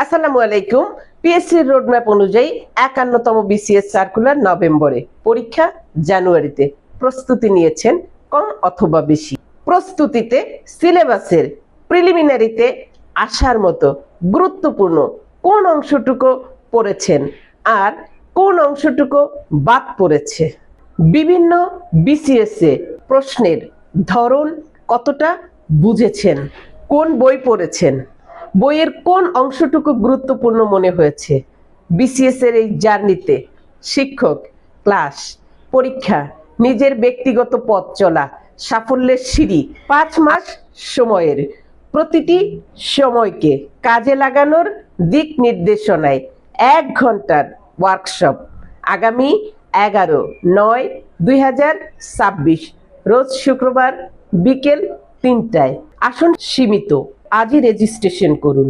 আসসালামু আলাইকুম। PSC roadmap অনুযায়ী ৫১তম বিসিএস সার্কুলার নভেম্বরে, পরীক্ষা জানুয়ারিতে। প্রস্তুতি নিয়েছেন কম অথবা বেশি? প্রস্তুতিতে সিলেবাসের প্রিলিমিনারিতে আসার মতো গুরুত্বপূর্ণ কোন অংশটুকু পড়েছেন আর কোন অংশটুকু বাদ পড়েছে? বিভিন্ন বিসিএস এ প্রশ্নের ধরন কতটা বুঝেছেন? কোন বই পড়েছেন? বইয়ের কোন অংশটুকু গুরুত্বপূর্ণ মনে হয়েছে? বিসিএস এর এই জার্নিতে শিক্ষক, ক্লাস, পরীক্ষা, নিজের ব্যক্তিগত পথ চলা, সাফল্যের সিঁড়ি, ৫ মাস সময়ের প্রতিটি সময়কে কাজে লাগানোর দিক নির্দেশনায় ১ ঘন্টার ওয়ার্কশপ আগামী ১১/৯/২০২৬ রোজ শুক্রবার বিকেল ৩টায়। আসন সীমিত, আজই রেজিস্ট্রেশন করুন।